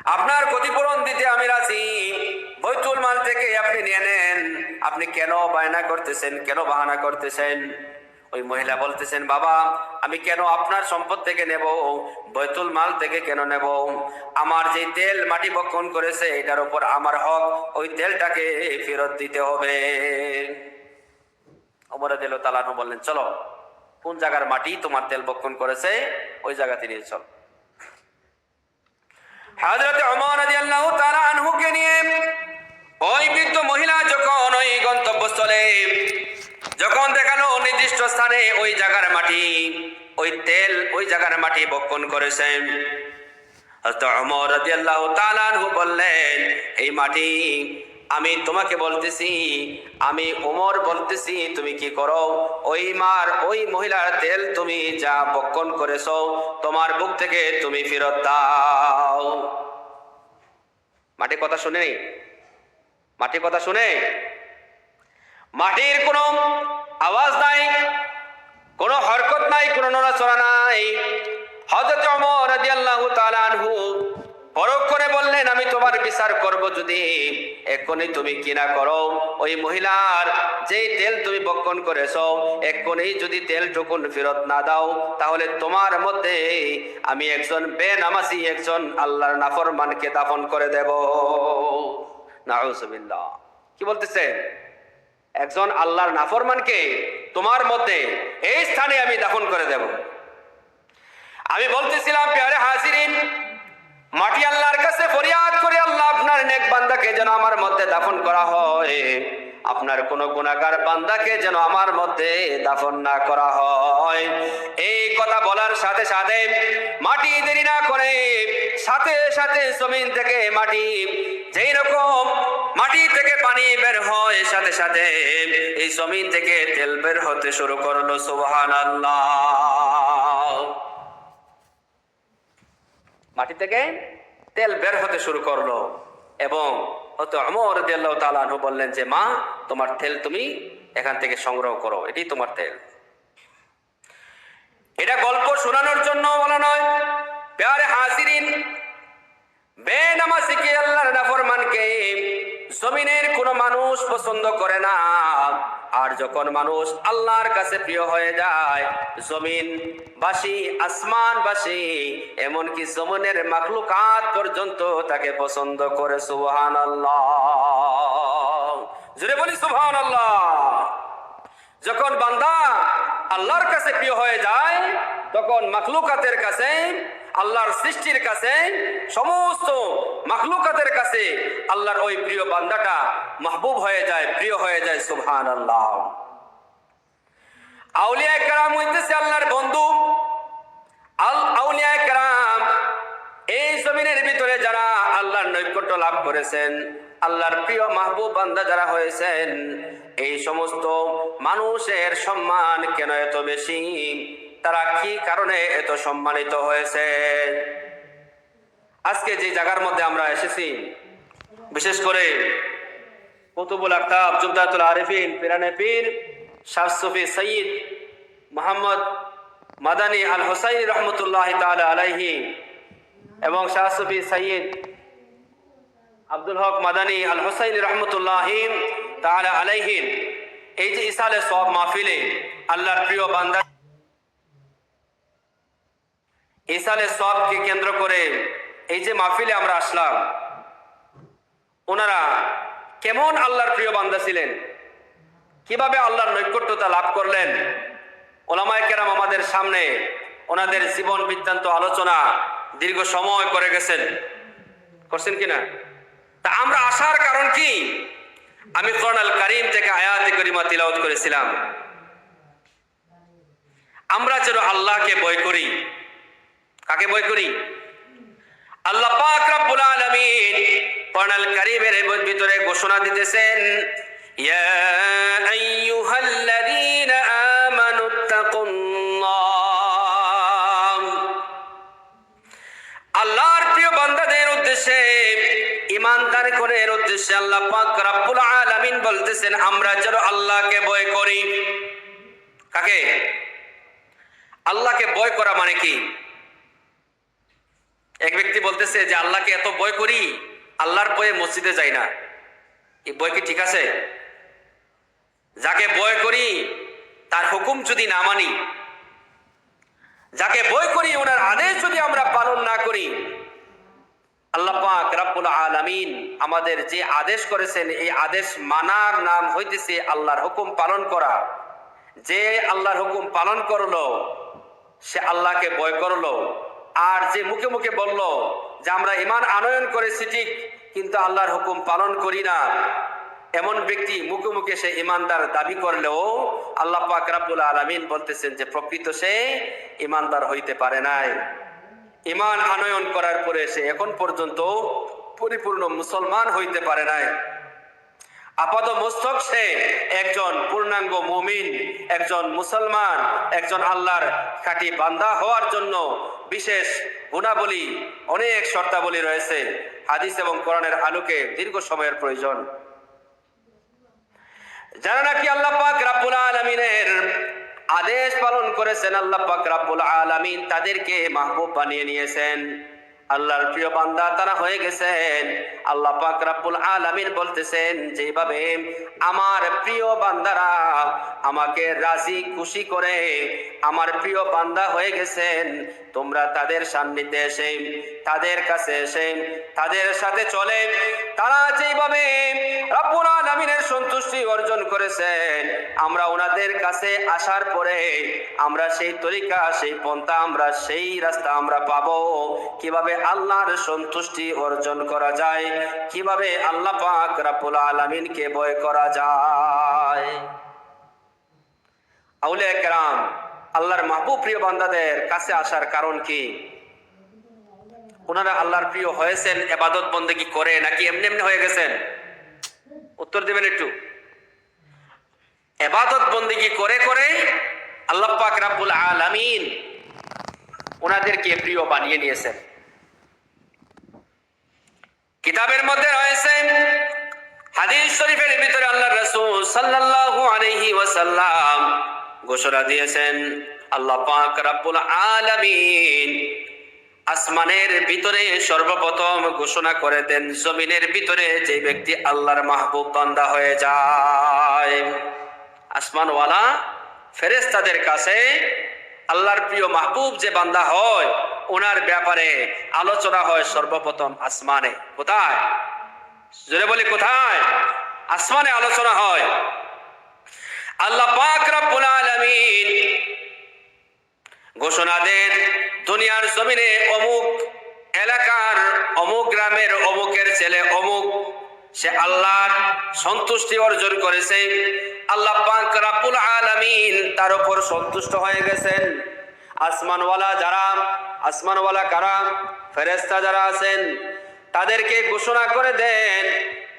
আপনার ক্ষতিপূরণ দিতে আমি রাজি, বাইতুল মাল থেকে আপনি নিয়ে নেন। আপনি কেন বায়না করতেছেন, কেন বাহানা করতেছেন? ওই মহিলা বলতেছেন, বাবা আমি কেন আপনার সম্পদ থেকে নেব, বাইতুল মাল থেকে কেন নেব? আমার যে তেল মাটি বক্ষণ করেছে এটার উপর আমার হক, ওই তেলটাকে ফেরত দিতে হবে। ওমর রাদিয়াল্লাহু তাআলা আনহু বললেন, চলো কোন জায়গার মাটি তোমার তেল বক্ষণ করেছে ওই জায়গাতে নিয়ে চল। হযরত ওমর রাদিয়াল্লাহু তাআলা আনহুকে নিয়ে ওই বৃদ্ধ মহিলা যখন ওই গন্তব্যস্থলে যখন দেখালো নির্দিষ্ট স্থানে ওই জায়গার মাটি, ওই তেল ওই জায়গার মাটি বক্ষণ করেছেন, হযরত ওমর রাদিয়াল্লাহু তাআলা আনহু বললেন, এই মাটি আমি তোমাকে বলতেছি, আমি ওমর বলতেছি, তুমি কি করো? ওই মহিলার তেল তুমি যা বক্ষণ করেছো তোমার বুক থেকে তুমি ফেরত দাও। মাটির কথা শুনে নেই, মাটির কথা শুনে, মাটির কোনো আওয়াজ নাই, কোনো হরকত নাই, কোনো নড়াচড়া নাই। হযরত ওমর রাদিয়াল্লাহু তাআলা আনহু পরখ করে বললেন, আমি তোমার বিচার করব, যদি এক্ষুনি তুমি কিনা করো ওই মহিলার যেই তেল তুমি বক্ষণ করেছো, এক্ষুনি যদি তেল টুকুন ফেরত না দাও, তাহলে তোমার মধ্যে আমি একজন বেনামাজি, একজন আল্লাহর নাফরমানকে দাফন করে দেব। নাউজুবিল্লাহ। কি বলতেছে? একজন আল্লাহর নাফরমানকে তোমার মধ্যে এই স্থানে আমি দাফন করে দেব। আমি বলতেছিলাম, প্রিয় হাজিরিন, মাটি আল্লাহর কাছে ফরিয়াদ করে, আল্লাহ আপনার নেক বান্দাকে যেন আমার মধ্যে দাফন করা হয়, আপনার কোন গুনাহগার বান্দাকে যেন আমার মধ্যে দাফন না করা হয়। এই কথা বলার সাথে সাথে মাটি দেরি না করে সাথে সাথে জমিন থেকে মাটি, যেই রকম মাটি থেকে পানি বের হয়, সাথে সাথে এই জমিন থেকে তেল বের হতে শুরু করলো। সুবহানাল্লাহ। মাটি থেকে তেল বের হতে শুরু করলো এবং হযরত ওমর রাদিয়াল্লাহু তাআলা আনহু বললেন যে, মা তোমার তেল তুমি এখান থেকে সংগ্রহ করো, এটাই তোমার তেল। এটা গল্প শোনানোর জন্য বলা নয়, প্যারে হাজিরিন, বেনামাজিকে আল্লাহর নাফরমানকে জমিনের কোন মানুষ পছন্দ করে না। আর যখন মানুষ আল্লাহর কাছে প্রিয় হয়ে যায়, জমিনবাসী, আসমানবাসী, এমনকি জমিনের মাখলুকাত পর্যন্ত তাকে পছন্দ করে। সুবহানাল্লাহ। জোরে বলি সুবহানাল্লাহ। যখন বান্দা আল্লাহর কাছে প্রিয় হয়ে যায়, তখন মাখলুকাতের কাছে, আল্লাহর সৃষ্টির কাছে, সমস্ত মাখলুকাতের কাছে আল্লাহর ওই প্রিয় বান্দাটা মাহবুব হয়ে যায়, প্রিয় হয়ে যায়। সুবহানাল্লাহ। আউলিয়া কেরাম হইতেছে আল্লাহর বন্ধু। আউলিয়া কেরাম এই জমিনের ভিতরে যারা আল্লাহর নৈকট্য লাভ করেছেন, আল্লাহর প্রিয় মাহবুব বান্দা যারা হয়েছেন, এই সমস্ত মানুষের সম্মান কেন এত বেশি? তারা কি কারণে এত সম্মানিত হয়েছে? আজকে যে জায়গার মধ্যে আমরা এসেছি, বিশেষ করে কুতুবুল আকতাব, জুবদাতুল আরিফিন, পিরানে পীর শাহ সুফি সৈয়দ মোহাম্মদ মাদানী আল হুসাইনি রহমতুল্লাহ তাআলা আলাইহি এবং শাহ সুফি সৈয়দ আব্দুল হক মাদানী আল হুসাইনি রহমতুল্লাহ তাআলা আলাইহি, এই যে ইসালে সওয়াব মাহফিলে আল্লাহর প্রিয় বান্দা ইসালে সওয়াবকে কেন্দ্র করে এই যে মাহফিলে আমরা আসলাম, ওনারা কেমন আল্লাহর প্রিয় বান্দা ছিলেন, কিভাবে আল্লাহর নৈকট্যতা লাভ করলেন, ওলামায়ে কেরাম আমাদের সামনে ওনাদের জীবন বৃত্তান্ত আলোচনা দীর্ঘ সময় করে গেছেন, করছেন কিনা? তা আমরা আসার কারণ কি? আমি কোরআন আল কারীম থেকে আয়াতে কারিমা তিলাওয়াত করেছিলাম, আমরা যেন আল্লাহকে ভয় করি। কাকে ভয় করি? আল্লাহ পাক রব্বুল আলামিন কোরআন আল কারীমের ভিতরে ঘোষণা দিতেছেন, ইয়া আইয়ুহাল্লাযীনা আমানুত্তাকুল্লাহ। আল্লাহর প্রিয় বান্দাদের উদ্দেশ্যে, ঈমানদার কোনের উদ্দেশ্যে আল্লাহ পাক রব্বুল আলামিন বলতেছেন, আমরা যেন আল্লাহকে ভয় করি। কাকে? আল্লাহকে ভয় করা মানে কি? এক ব্যক্তি বলতেছে যে আল্লাহকে এত ভয় করি, আল্লাহর ভয়ে মসজিদে যাই না। এই ভয় কি ঠিক আছে? যাকে ভয় করি তার হুকুম যদি না মানি, যাকে ভয় করি ওনার আদেশ যদি আমরা পালন না করি, আল্লাহ পাক রব্বুল আলামিন আমাদের যে আদেশ করেছেন এই আদেশ মানার নাম হইতেছে আল্লাহর হুকুম পালন করা। যে আল্লাহর হুকুম পালন করলো সে আল্লাহকে ভয় করলো। আর যে মুখে মুখে বলল যে আমরা ঈমান আনয়ন করেছি ঠিক, কিন্তু আল্লাহর হুকুম পালন করি না, এমন ব্যক্তি মুখে মুখে সে ঈমানদার দাবি করলেও আল্লাহ পাক রব্বুল আলামিন বলতেছেন যে প্রকৃত সে ঈমানদার হইতে পারে নাই। ঈমান আনয়ন করার পরে সে এখন পর্যন্ত পরিপূর্ণ মুসলমান হইতে পারে নাই। আপাত মস্তক সে একজন পূর্ণাঙ্গ মুমিন, একজন মুসলমান, একজন আল্লাহর খাঁটি বান্দা হওয়ার জন্য বিশেষ গুণাবলী, অনেক শর্তাবলী রয়েছে। হাদিস এবং কোরআনের আলোকে দীর্ঘ সময়ের প্রয়োজন। যারা নাকি আল্লাহ পাক রব্বুল আলামিনের আদেশ পালন করেছেন, আল্লাহ পাক রব্বুল আলামিন তাদেরকে মাহবুব বানিয়ে নিয়েছেন, আল্লাহর প্রিয় বান্দা তারা হয়ে গেছেন। আল্লাহ পাক রব্বুল আলামিন বলতেছেন যেভাবে আমার প্রিয় বান্দারা আমাকে রাজি খুশি করে আমার প্রিয় বান্দা হয়ে গেছেন, তোমরা তাদের সান্নিধ্যে এসে, তাদের কাছে এসে, তাদের সাথে চলে তারা যেভাবে রব্বুল আলামিনের সন্তুষ্টি অর্জন করেছেন, আমরা ওনাদের কাছে আসার পরে আমরা সেই তরিকা, সেই পন্থা, আমরা সেই রাস্তা আমরা পাবো কিভাবে আল্লাহর সন্তুষ্টি অর্জন করা যায়, কিভাবে আল্লাহ পাক রব্বুল আলামিনকে ভয় করা যায়। আউলিয়া কেরাম আল্লাহর মাহবুব প্রিয় বান্দাদের কাছে আসার কারণ কি? ওনারা আল্লাহর প্রিয় হয়েছেন ইবাদত বন্দেগী করে নাকি এমনি এমনি হয়ে গেছেন? উত্তর দিবেন একটু। ইবাদত বন্দেগী করে করে আল্লাহ পাক রব্বুল আলামিন ওনাদেরকে প্রিয় বানিয়ে নিয়েছেন। কিতাবের মধ্যে রয়েছে, হাদিস শরীফের ভিতরে আল্লাহর রাসূল সাল্লাল্লাহু আলাইহি ওয়াসাল্লাম ঘোষণা দিয়েছেন, আল্লাহ পাক রব্বুল আলামিন আসমানের ভিতরে সর্বপ্রথম ঘোষণা করে দেন, জমিনের ভিতরে যে ব্যক্তি আল্লাহর মাহবুব বান্দা হয়ে যায়, আসমানওয়ালা ফেরেশতাদের কাছে আল্লাহর প্রিয় মাহবুব যে বান্দা হয় ওনার ব্যাপারে আলোচনা হয় সর্বপ্রথম আসমানে। কোথায়? জোরে বলি কোথায়? আসমানে আলোচনা হয়। আল্লাহ পাক রব্বুল আলামিন ঘোষণা দেন, দুনিয়ার জমিনে অমুক এলাকার অমুক গ্রামের অমুকের ছেলে অমুক, সে আল্লাহর সন্তুষ্টি অর্জন করেছে, আল্লাহ পাক রব্বুল আলামিন তার উপর সন্তুষ্ট হয়ে গেছেন। আসমানওয়ালা যারা, আসমানওয়ালা কারা? ফেরেশতা যারা আছেন তাদেরকে ঘোষণা করে দেন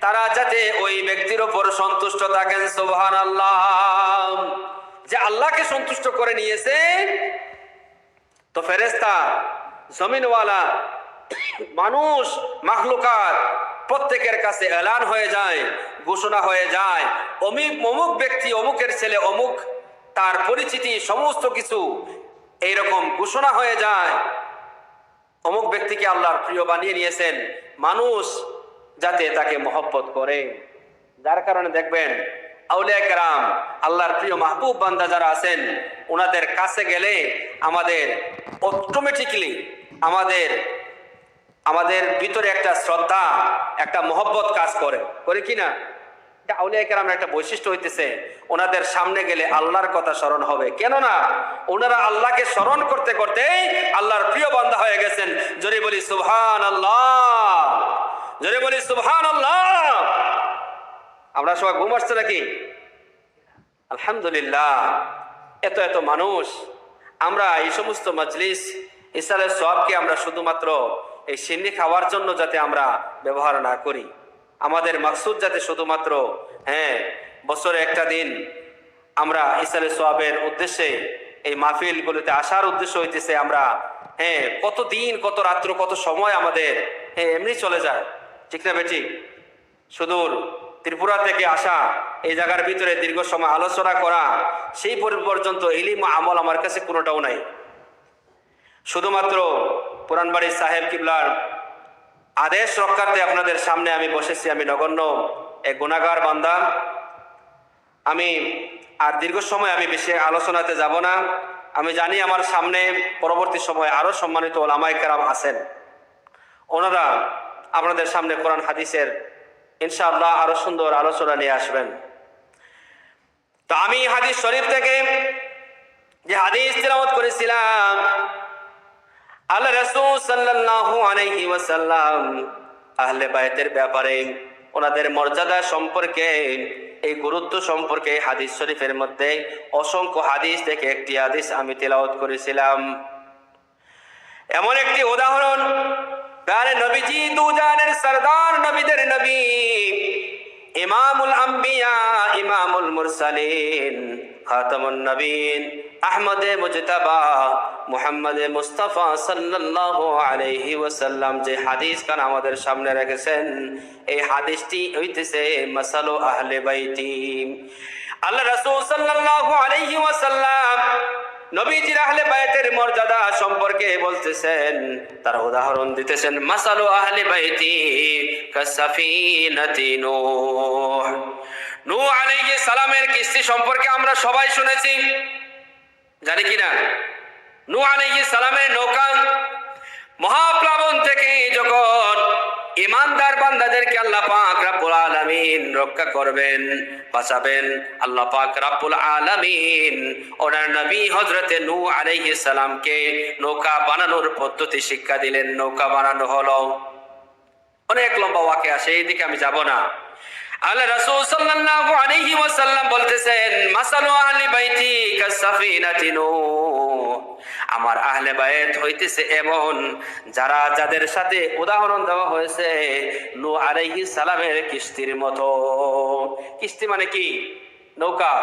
তারা যাতে ওই ব্যক্তির উপর সন্তুষ্ট থাকেন। সুবহানাল্লাহ। যে আল্লাহকে সন্তুষ্ট করে নিয়েছে, তো ফেরেশতা, জমিনওয়ালা, মানুষ, মাখলুকাত প্রত্যেকের কাছে এলান হয়ে যায়, ঘোষণা হয়ে যায়, অমুক ব্যক্তি অমুকের ছেলে অমুক, তার পরিচিতি সমস্ত কিছু এইরকম ঘোষণা হয়ে যায়। অমুক ব্যক্তিকে আল্লাহর প্রিয় বানিয়ে নিয়েছেন, মানুষ যাতে তাকে মহব্বত করে। যার কারণে দেখবেন আউলিয়া কেরাম আল্লাহর প্রিয় মাহবুব বান্দা যারা আছেন ওনাদের কাছে গেলে আমাদের অটোমেটিকলি আমাদের ভিতরে একটা শ্রদ্ধা, একটা মহব্বত কাজ করে কিনা? এটা আউলিয়া কেরামের একটা বৈশিষ্ট্য হইতেছে, ওনাদের সামনে গেলে আল্লাহর কথা স্মরণ হবে। কেননা ওনারা আল্লাহকে স্মরণ করতে করতে আল্লাহর প্রিয় বান্দা হয়ে গেছেন। জোরে বলি সুবহানাল্লাহ, জোরে বলি সুবহানাল্লাহ। আমরা সবাই ঘুম আসছে নাকি? আলহামদুলিল্লাহ। এত এত মানুষ, আমরা এই সমস্ত মজলিস ইসালের সওয়াবকে আমরা শুধুমাত্র এই সিন্নি খাওয়ার জন্য যাতে আমরা ব্যবহার না করি, আমাদের মাকসুদ যাতে শুধুমাত্র বছরে একটা দিন আমরা ইসালের সওয়াবের উদ্দেশ্যে এই মাহফিলগুলোতে আসার উদ্দেশ্য হইতেছে আমরা কত দিন, কত রাত্র, কত সময় আমাদের এমনি চলে যায়, ঠিক না বেটি? সুদূর ত্রিপুরা থেকে আসা, এই জায়গার ভিতরে দীর্ঘ সময় আলোচনা করা, সেই পর্যন্ত ইলম আমল আমার কাছে কোনোটাও নাই। শুধুমাত্র পুরানবাড়ি সাহেব কিবলার আদেশ রক্ষার্থে আপনাদের সামনে আমি বসেছি। আমি নগণ্য এক গুনাহগার বান্দা। আমি আর দীর্ঘ সময় আমি বেশি আলোচনাতে যাব না। আমি জানি আমার সামনে পরবর্তী সময় আরো সম্মানিত ওলামায়ে কেরাম আছেন, ওনারা আপনাদের সামনে কোরআন হাদিসের ইনশাআল্লাহ আরো সুন্দর আলোচনা নিয়ে আসবেন। তো আমি হাদিস শরীফ থেকে যে হাদিস তেলাওয়াত করেছিলাম, আল্লাহ রাসূল সাল্লাল্লাহু আলাইহি ওয়াসাল্লাম আহলে বায়তের ব্যাপারে, ওনাদের মর্যাদা সম্পর্কে, এই গুরুত্ব সম্পর্কে হাদিস শরীফের মধ্যে অসংখ্য হাদিস থেকে একটি হাদিস আমি তেলাওয়াত করেছিলাম। এমন একটি উদাহরণ, প্যারে নবীজি দুজানের সরদার, নবীদের নবী, ইমামুল আম্বিয়া, ইমামুল মুরসালিন, খাতামুন নবীন, আহমদে মুজতাবা, মুহাম্মদে মুস্তাফা সাল্লাল্লাহু আলাইহি ওয়াসাল্লাম যে হাদিস কান আমাদের সামনে রেখেছেন, এই হাদিসটি হইতেছে মাসালু আহলে বাইতি। আল্লাহ রাসূল সাল্লাল্লাহু আলাইহি ওয়াসাল্লাম নবীজির আহলে বায়তের মর্যাদা সম্পর্কে বলতেছেন, তার উদাহরণ দিতেছেন, মাসালু আহলে বাইতি কাসাফিনাতি নূহ। নূহ আলাইহিস সালামের কিস্তি সম্পর্কে আমরা সবাই শুনেছি, জানি কিনা? নূহ আলাইহিস সালামের নৌকা মহাপ্লাবন থেকে যখন ইমানদার বান্দাদেরকে আল্লাহ পাক রব্বুল আলামিন রক্ষা করবেন, বাঁচাবেন, আল্লাহ পাক রব্বুল আলামিন ওনার নবী হযরতে নূহ আলাইহিস সালামকে নৌকা বানানোর পদ্ধতি শিক্ষা দিলেন। নৌকা বানানো হলো, অনেক লম্বা ওয়াকিয়া, সেই দিকে আমি যাব না। আল্লাহ রাসূল সাল্লাল্লাহু আলাইহি ওয়াসাল্লাম বলতেছেন, মাসালু আহলি বাইতি কাসাফিনাতি নূহ, আমার আহলে বায়ত হইতেছে এমন যারা, যাদের সাথে উদাহরণ দেওয়া হয়েছে নূহ আলাইহিস সালামের কিস্তির মতো। কিস্তি মানে কি? নৌকা।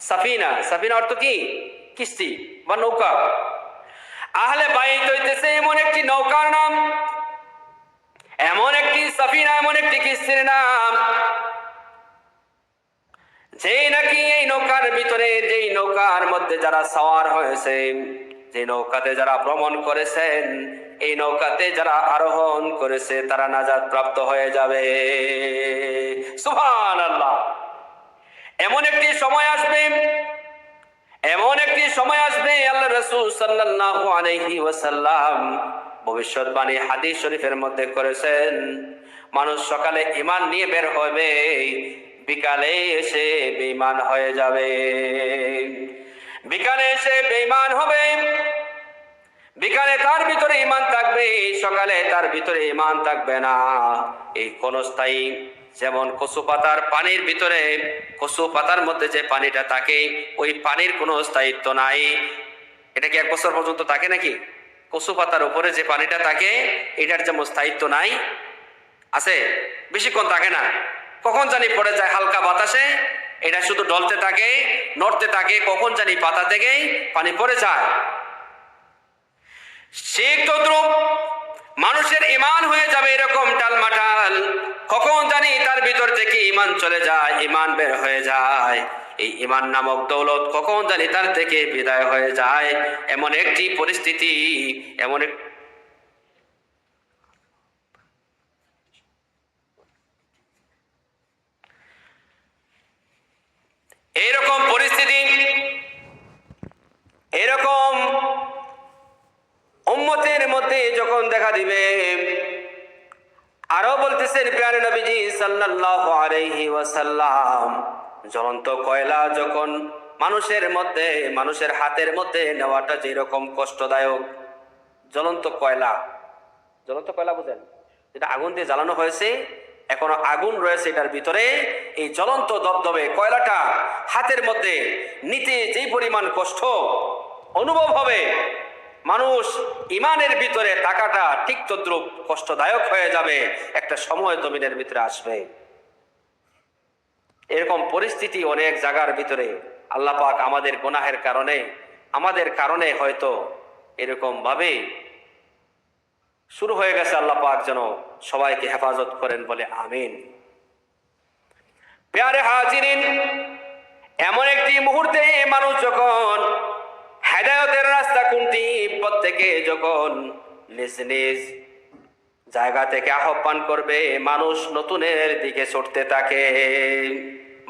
সাফিনা, সাফিনা অর্থ কি? কিস্তি বা নৌকা। আহলে বাইত হইতেছে এমন একটি নৌকার নাম, এমন একটি সাফিনা, এমন একটি কিস্তির নাম, যে নাকি এই নৌকার ভিতরে, যেই নৌকার মধ্যে যারা সাওয়ার হয়েছে, যে নৌকাতে যারা ভ্রমণ করেছেন, এই নৌকাতে যারা আরোহণ করেছে, তারা নাজাত প্রাপ্ত হয়ে যাবে। সুবহানাল্লাহ। এমন একটি সময় আসবে, এমন একটি সময় আসবে, আল্লাহ রাসূল সাল্লাল্লাহু আলাইহি ওয়াসাল্লাম ভবিষ্যৎবাণী হাদিস শরীফের মধ্যে করেছেন, মানুষ সকালে ঈমান নিয়ে বের হবে, বিকালে এসে বেঈমান হয়ে যাবে। বিকালে এসে বেঈমান হবে, বিকালে তার ভিতরে ঈমান থাকবে, সকালে তার ভিতরে ঈমান থাকবে না। এই ক্ষণস্থায়ী, যেমন কচু পাতার পানির ভিতরে, কচু পাতার মধ্যে যে পানিটা থাকে, ওই পানির কোনো স্থায়িত্ব নাই। এটা কি 1 বছর পর্যন্ত থাকে নাকি? কচু পাতার উপরে যে পানিটা থাকে, এটার যেমন স্থায়িত্ব নাই, আছে, বেশিক্ষণ থাকে না, কখন জানি পড়ে যায় হালকা বাতাসে, এটা শুধু ডলতে থাকে, নড়তে থাকে, কখন জানি পাতা থেকে পানি পড়ে যায়। ঠিক তদ্রূপ মানুষের ঈমান হয়ে যাবে এরকম টালমাটাল, কখন জানি তার ভিতর থেকে ঈমান চলে যায়, ঈমান বের হয়ে যায়, এই ঈমান নামক দৌলত কখন জানি তার থেকে বিদায় হয়ে যায়। এমন একটি পরিস্থিতি, এমন এইরকম পরিস্থিতি, এরকম উম্মতের মধ্যে যখন দেখা দিবে, আরো বলতেছেন প্রিয় নবীজি সাল্লাল্লাহু আলাইহি ওয়াসাল্লাম, জ্বলন্ত কয়লা যখন মানুষের মধ্যে, মানুষের হাতের মধ্যে নেওয়াটা যেরকম কষ্টদায়ক, জ্বলন্ত কয়লা, জ্বলন্ত কয়লা বুঝেন, যেটা আগুন দিয়ে জ্বালানো হয়েছে, এখনো আগুন রয়েছে এটার ভিতরে, এই জ্বলন্ত দবদবে কয়লাটা হাতের মধ্যে নিতে যেই পরিমাণ কষ্ট অনুভব হবে, মানুষ ইমানের ভিতরে থাকাটা ঠিক তদ্রুপ কষ্টদায়ক হয়ে যাবে, একটা সময় জমিনের ভিতরে আসবে। এরকম পরিস্থিতি অনেক জায়গার ভিতরে আল্লাহ পাক আমাদের গুনাহের কারণে, আমাদের কারণে হয়তো এরকম ভাবে শুরু হয়ে গেছে। আল্লাহ পাক যেন সবাইকে হেফাজত করেন, বলে আমিন। প্যারে হাজিরিন, এমন একটি মুহূর্তে মানুষ যখন হেদায়েতের রাস্তা কোনটি পথ থেকে যখন নিজ নিজ জায়গা থেকে আহ্বান করবে, মানুষ নতুনের দিকে ছুটতে থাকে।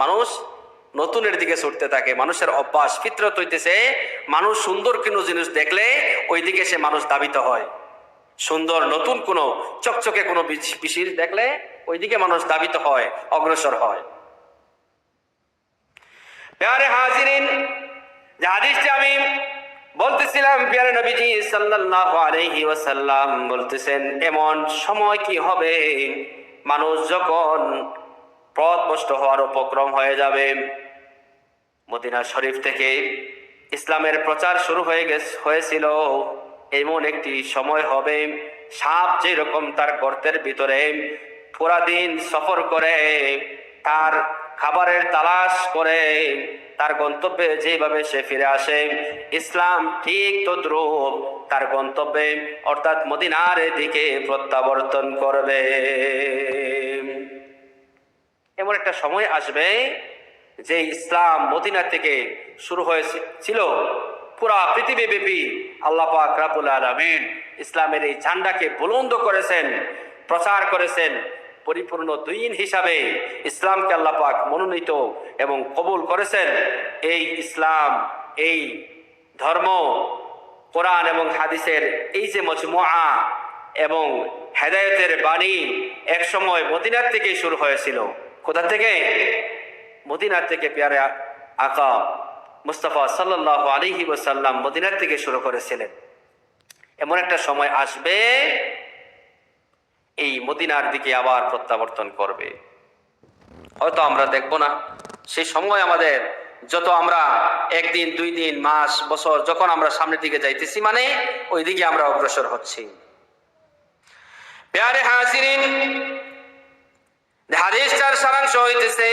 মানুষ নতুনের দিকে ছুটতে থাকে। মানুষের অভ্যাস, ফিতরত হইতেছে, মানুষ সুন্দর কোনো জিনিস দেখলে ওই দিকে সে মানুষ ধাবিত হয়। সুন্দর নতুন কোনো চকচকে কোনো বিশিষ দেখলে ওইদিকে মানুষ ধাবিত হয়, অগ্রসর হয়। প্যারে হাজিরিন, যে হাদিসটি আমি বলতেছিলাম, প্যারে নবীজি সাল্লাল্লাহু আলাইহি ওয়াসাল্লাম বলতেছেন, এমন সময় কি হবে মানুষ যখন পথভ্রষ্ট হওয়ার উপক্রম হয়ে যাবে। মদিনা শরীফ থেকে ইসলামের প্রচার শুরু হয়েছিল, এমন একটি সময় হবে সাপ যেরকম তার গর্তের ভিতরে পুরা দিন সফর করে তার খাবারের তালাশ করে তার গন্তব্যে যেভাবে সে ফিরে আসে, ইসলাম ঠিক তদ্রূপ তার গন্তব্যে অর্থাৎ মদিনার দিকে প্রত্যাবর্তন করবে। এমন একটা সময় আসবে যে ইসলাম মদিনা থেকে শুরু হয়েছিল, পুরা পৃথিবীব্যাপী আল্লাহ পাক রব্বুল আলামিন ইসলামের এই ঝান্ডাকে বুলন্দ করেছেন, প্রচার করেছেন। পরিপূর্ণ দ্বীন হিসাবে ইসলামকে আল্লাহ পাক মনোনীত এবং কবুল করেছেন। এই ইসলাম, এই ধর্ম, কোরআন এবং হাদিসের এই যে মজমুআ এবং হেদায়েতের বাণী একসময় মদিনার থেকে শুরু হয়েছিল। কোথা থেকে? মদিনার থেকে। প্যারে আকা মুস্তাফা সাল্লাল্লাহু আলাইহি ওয়াসাল্লাম মদিনার থেকে শুরু করেছিলেন। এমন একটা সময় আসবে এই মদিনার দিকে আবার প্রত্যাবর্তন করবে। হয়তো আমরা দেখব না, সেই সময় আমাদের যত আমরা একদিন, 2 দিন, মাস, বছর যখন আমরা সামনের দিকে যাইতেছি, মানে ওই দিকে আমরা অগ্রসর হচ্ছি। প্যারে হাজিরিন, হাদিসটার সারাংশ হইতেছে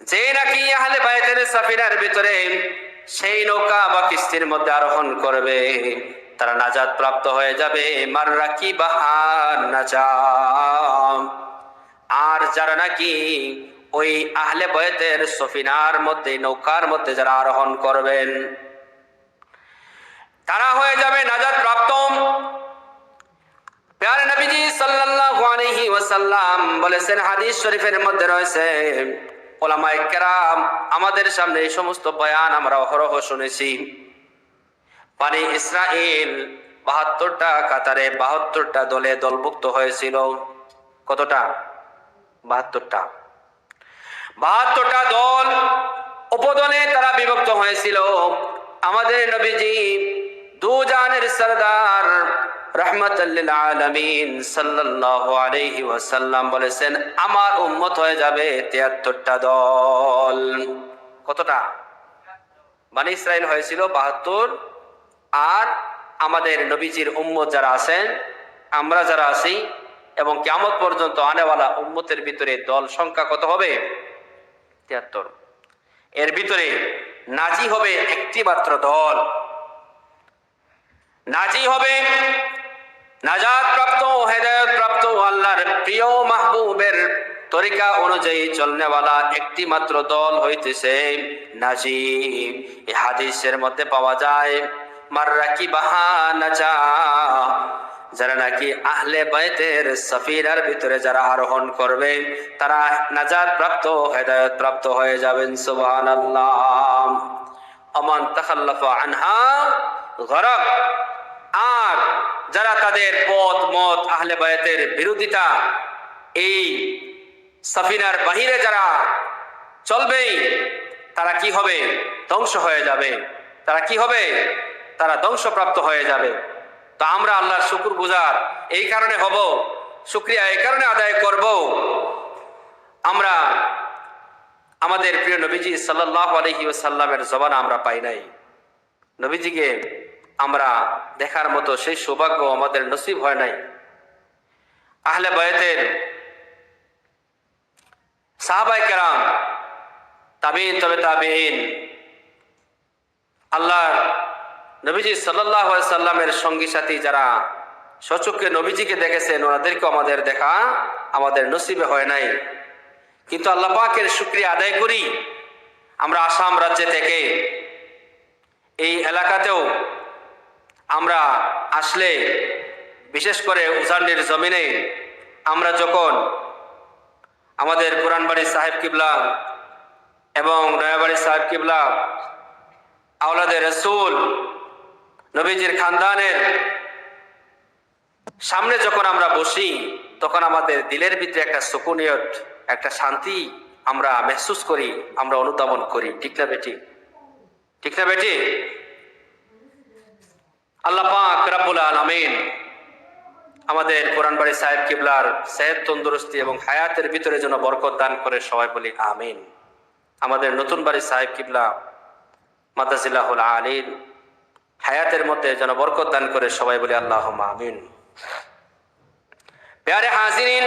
যে নাকি আহলে বাইতের সাফিনার ভিতরে সেই নৌকা বা কিস্তির মধ্যে আরোহণ করবে, তারা নাজাত প্রাপ্ত হয়ে যাবে। মাররাকি বাহার নাজাম। আর যারা নাকি ওই আহলে বাইতের সফিনার মধ্যে, নৌকার মধ্যে যারা আরোহণ করবেন, তারা হয়ে যাবে নাজাত প্রাপ্ত। প্যারে নবীজি সাল্লাল্লাহু আলাইহি ওয়াসাল্লাম বলেছেন, হাদিস শরীফের মধ্যে রয়েছে, উলামায়ে কেরাম আমাদের সামনে এই সমস্ত বয়ান আমরা অহরহ শুনেছি। বনি ইসরাইল 72টা কাতারে 72টা দলে দলভুক্ত হয়েছিল। কতটা? 72টা। 72টা দল, উপদলে তারা বিভক্ত হয়েছিল। আমাদের নবীজি দুজানের সরদার রাহমাতাল লিল আলামিন সাল্লাল্লাহু আলাইহি ওয়াসাল্লাম বলেছেন, আমার উম্মত হয়ে যাবে 73টা দল। কতটা? বনি ইসরাইল হয়েছিল 72, আর আমাদের নবীজির উম্মত যারা আছেন, আমরা যারা আছি এবং কিয়ামত পর্যন্ত আনেওয়ালা উম্মতের ভিতরে দল সংখ্যা কত হবে? 73। এর ভিতরে নাজি হবে একটি মাত্র দল। নাজি হবে নাজাত প্রাপ্ত, হেদায়েত প্রাপ্ত, আল্লাহর প্রিয় মাহবুবের তরিকা অনুযায়ী চলনেওয়ালা একটি মাত্র দল হইতেছে নাজি। এই হাদিসের মধ্যে পাওয়া যায় মাররাকি বাহা নাজা, যারা নাকি আহলে বাইতের সফিনার ভিতরে যারা আরোহণ করবে তারা নাজাত প্রাপ্ত, হেদায়েত প্রাপ্ত হয়ে যাবেন। সুবহানাল্লাহ। আমান তাখাল্লাফা আনহা গরক। আর যারা তাদের পথ মত আহলে বায়াতের বিরোধিতা, এই সাফিনার বাহিরে যারা চলবে, তারা কি হবে? ধ্বংস হয়ে যাবে। তারা কি হবে? তারা ধ্বংসপ্রাপ্ত হয়ে যাবে। তো আমরা আল্লাহর শুকর গুজার এই কারণে হব, শুকরিয়া এই কারণে আদায় করব, আমরা আমাদের প্রিয় নবীজি সাল্লাল্লাহু আলাইহি ওয়াসাল্লামের জবান আমরা পাই নাই। নবীজিকে আমরা দেখার মতো সেই সৌভাগ্য আমাদের নসিব হয় নাই। আহলে বায়াতের সাহাবায়ে কেরাম, তাবিঈন, তবে তাবিঈন, আল্লাহর নবীজি সাল্লাল্লাহু আলাইহি ওয়াসাল্লামের সঙ্গী সাথী যারা সচক্ষে নবীজিকে দেখেছেন, ওনাদেরকে আমাদের দেখা আমাদের নসিবে হয় নাই। কিন্তু আল্লাহ পাকের শুকরিয়া আদায় করি, আমরা আসাম রাজ্যে থেকে এই এলাকাতেও আমরা আসলে, বিশেষ করে উজান্ডির জমিনে আমরা যখন আমাদের পুরানবাড়ি সাহেব কিবলা এবং নয়াবাড়ি সাহেব কিবলা, আওলাদে রসুল, নবীজির খানদানের সামনে যখন আমরা বসি, তখন আমাদের দিলের ভিতরে একটা সুকুনিয়ত, একটা শান্তি আমরা মেহসুস করি, আমরা অনুধাবন করি। ঠিক না বেটি? ঠিক না বেটি? আল্লাহ পাক রব্বুল আলামিন আমাদের পুরানবাড়ি সাহেব কিবলার সেহত, তন্দুরুস্তি এবং হায়াতের ভিতরে যেন বরকত দান করে, সবাই বলি আমিন। আমাদের নতুন বাড়ি সাহেব কিবলা মাদ্রাসাহুল আলীর হায়াতের মধ্যে যেন বরকত দান করে, সবাই বলি আল্লাহুম্মা আমিন। প্যারে হাজিরিন,